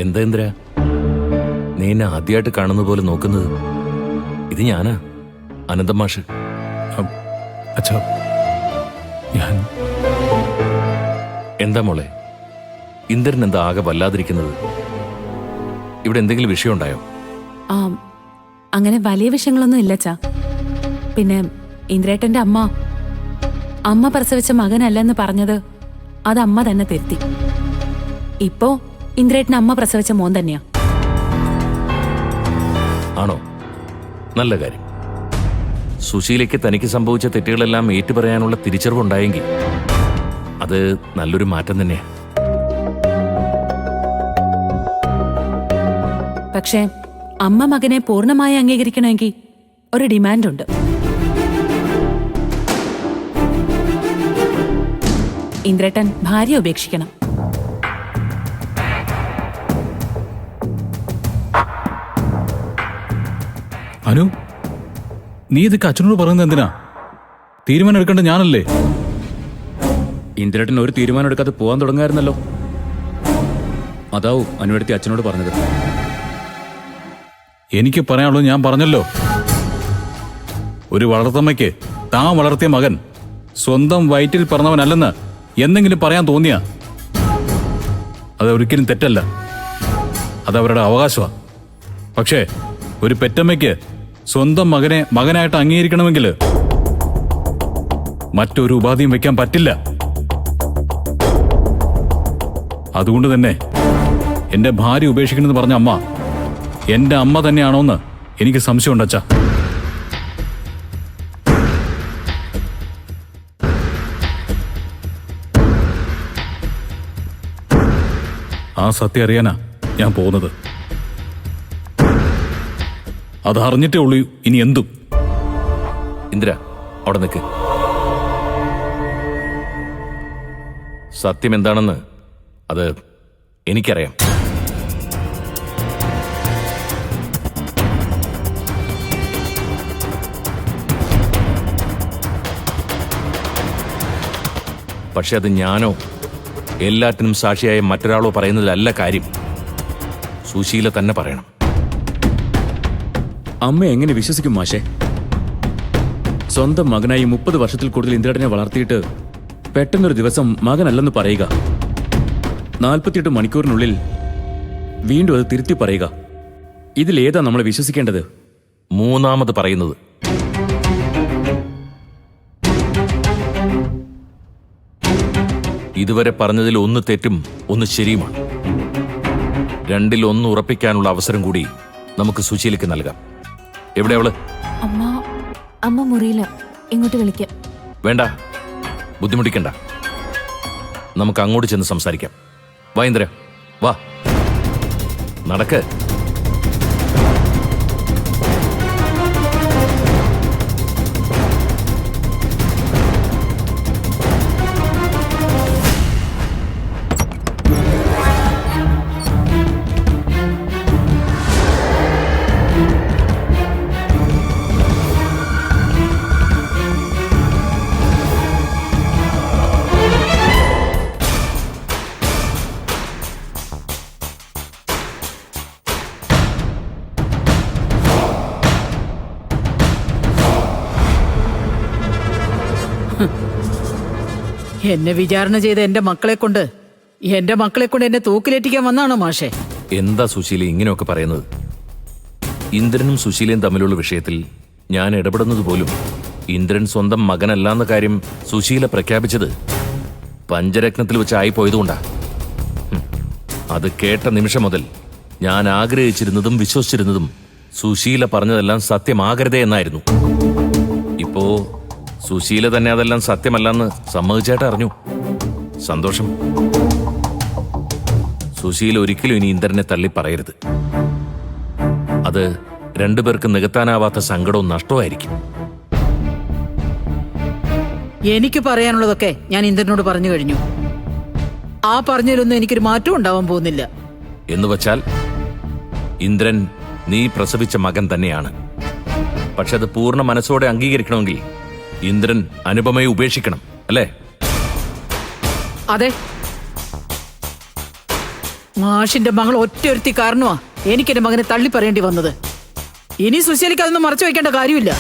എന്താ ഇന്ദ്ര, നീ എന്നെ ആദ്യമായിട്ട് കാണുന്ന പോലെ നോക്കുന്നത്? ഇത് ഞാനാ, അനന്തൻ മാഷ്. അച്ഛാ, ഞാൻ... എന്താ മോളെ, ഇന്ദ്രൻ എന്താ ആകെ വല്ലാതിരിക്കുന്നത്? ഇവിടെ എന്തെങ്കിലും വിഷയമുണ്ടായോ? അങ്ങനെ വലിയ വിഷയങ്ങളൊന്നും ഇല്ലച്ചാ. പിന്നെ ഇന്ദ്രേട്ടന്റെ അമ്മ പ്രസവിച്ച മകനല്ലെന്ന് പറഞ്ഞത് അത് അമ്മ തന്നെ തിരുത്തി. ഇപ്പോ ഇന്ദ്രേട്ടൻ അമ്മ പ്രസവിച്ച മോൻ തന്നെയാ. ആണോ? നല്ല കാര്യം. സുശീലയ്ക്ക് തനിക്ക് സംഭവിച്ച തെറ്റുകളെല്ലാം ഏറ്റുപറയാനുള്ള തിരിച്ചറിവുണ്ടായെങ്കിൽ അത് നല്ലൊരു മാറ്റം തന്നെയാ. പക്ഷേ അമ്മ മകനെ പൂർണ്ണമായി അംഗീകരിക്കണമെങ്കിൽ ഒരു ഡിമാൻഡുണ്ട്. ഇന്ദ്രേട്ടൻ ഭാര്യ ഉപേക്ഷിക്കണം. അനു, നീ ഇതൊക്കെ അച്ഛനോട് പറയുന്നത് എന്തിനാ? തീരുമാനം എടുക്കേണ്ട ഞാനല്ലേ? ഇന്ദ്രേട്ടൻ ഒരു തീരുമാനം എടുക്കാതെ പോകാൻ തുടങ്ങായിരുന്നല്ലോ. അതാവും അനുവടുത്തി അച്ഛനോട് പറഞ്ഞത്. എനിക്ക് പറയാനുള്ളത് ഞാൻ പറഞ്ഞല്ലോ. ഒരു വളർത്തമ്മയ്ക്ക് താൻ വളർത്തിയ മകൻ സ്വന്തം വയറ്റിൽ പിറന്നവനല്ലെന്ന് എന്തെങ്കിലും പറയാൻ തോന്നിയാ അതൊരിക്കലും തെറ്റല്ല. അതവരുടെ അവകാശമാണ്. പക്ഷേ ഒരു പെറ്റമ്മയ്ക്ക് സ്വന്തം മകനെ മകനായിട്ട് അംഗീകരിക്കണമെങ്കിൽ മറ്റൊരു ഉപാധിയും വെക്കാൻ പറ്റില്ല. അതുകൊണ്ട് തന്നെ എന്റെ ഭാര്യ ഉപേക്ഷിക്കണമെന്ന് പറഞ്ഞ അമ്മ എന്റെ അമ്മ തന്നെയാണോന്ന് എനിക്ക് സംശയമുണ്ട് അച്ഛാ. ആ സത്യം അറിയാനാ ഞാൻ പോകുന്നത്. അതറിഞ്ഞിട്ടേ ഉള്ളൂ ഇനി എന്തും. ഇന്ദ്ര, അവിടെ നിൽക്ക്. സത്യം എന്താണെന്ന് അത് എനിക്കറിയാം. പക്ഷെ അത് ഞാനോ എല്ലാറ്റിനും സാക്ഷിയായ മറ്റൊരാളോ പറയുന്നതിലല്ല കാര്യം. സുശീല തന്നെ പറയണം. അമ്മ എങ്ങനെ വിശ്വസിക്കും മാഷെ? സ്വന്തം മകനായി 30 വർഷത്തിൽ കൂടുതൽ ഇന്ദ്രേട്ടനെ വളർത്തിയിട്ട് പെട്ടെന്നൊരു ദിവസം മകനല്ലെന്ന് പറയുക, 48 മണിക്കൂറിനുള്ളിൽ വീണ്ടും അത് തിരുത്തി പറയുക, ഇതിലേതാ നമ്മളെ വിശ്വസിക്കേണ്ടത്? മൂന്നാമത് പറയുന്നത്. ഇതുവരെ പറഞ്ഞതിൽ ഒന്ന് തെറ്റും ഒന്ന് ശരിയുമാണ്. രണ്ടിൽ ഒന്ന് ഉറപ്പിക്കാനുള്ള അവസരം കൂടി നമുക്ക് സുശീലയ്ക്ക് നൽകാം. എവിടെ അവള്? അമ്മ മുറിയില്ല, ഇങ്ങോട്ട് വിളിക്കാം. വേണ്ട, ബുദ്ധിമുട്ടിക്കണ്ട. നമുക്ക് അങ്ങോട്ട് ചെന്ന് സംസാരിക്കാം. വാ ഇന്ദ്ര, വാ, നടക്ക്. എന്നെ വിചാരണ ചെയ്ത് എന്റെ മക്കളെ കൊണ്ട് എന്നെ തൂക്കിലേറ്റിക്കാൻ വന്നാണോ മാഷെ? എന്താ സുശീല ഇങ്ങനെയൊക്കെ പറയുന്നത്? ഇന്ദ്രനും സുശീലയും തമ്മിലുള്ള വിഷയത്തിൽ ഞാൻ ഇടപെടുന്നത് പോലും ഇന്ദ്രൻ സ്വന്തം മകനല്ലാന്ന കാര്യം സുശീല പ്രഖ്യാപിച്ചത് പഞ്ചരത്നത്തിൽ വെച്ച് ആയിപ്പോയതുകൊണ്ടാ. അത് കേട്ട നിമിഷം മുതൽ ഞാൻ ആഗ്രഹിച്ചിരുന്നതും വിശ്വസിച്ചിരുന്നതും സുശീല പറഞ്ഞതെല്ലാം സത്യമാകരുതേ എന്നായിരുന്നു. ഇപ്പോ സുശീല തന്നെ അതെല്ലാം സത്യമല്ലെന്ന് സമ്മതിച്ചായിട്ട് അറിഞ്ഞു. സന്തോഷം. സുശീല ഒരിക്കലും ഇനി ഇന്ദ്രനെ തള്ളി പറയരുത്. അത് രണ്ടുപേർക്ക് നികത്താനാവാത്ത സങ്കടവും നഷ്ടമായിരിക്കും. എനിക്ക് പറയാനുള്ളതൊക്കെ ഞാൻ ഇന്ദ്രനോട് പറഞ്ഞു കഴിഞ്ഞു. ആ പറഞ്ഞതിലൊന്നും എനിക്കൊരു മാറ്റം ഉണ്ടാവാൻ പോകുന്നില്ല. എന്ന് വച്ചാൽ ഇന്ദ്രൻ നീ പ്രസവിച്ച മകൻ തന്നെയാണ്. പക്ഷെ അത് പൂർണ്ണ മനസ്സോടെ അംഗീകരിക്കണമെങ്കിൽ ഇന്ദ്രൻ അനുപമയെ ഉപേക്ഷിക്കണം, അല്ലേ? അതെ. മാഷിന്റെ മകൾ ഒറ്റയൊരുത്തി കാരണമാ എനിക്ക് എന്റെ മകനെ തള്ളി പറയേണ്ടി വന്നത്. ഇനി സുശീലിക്ക് അതൊന്നും മറച്ചു വെക്കേണ്ട കാര്യമില്ല.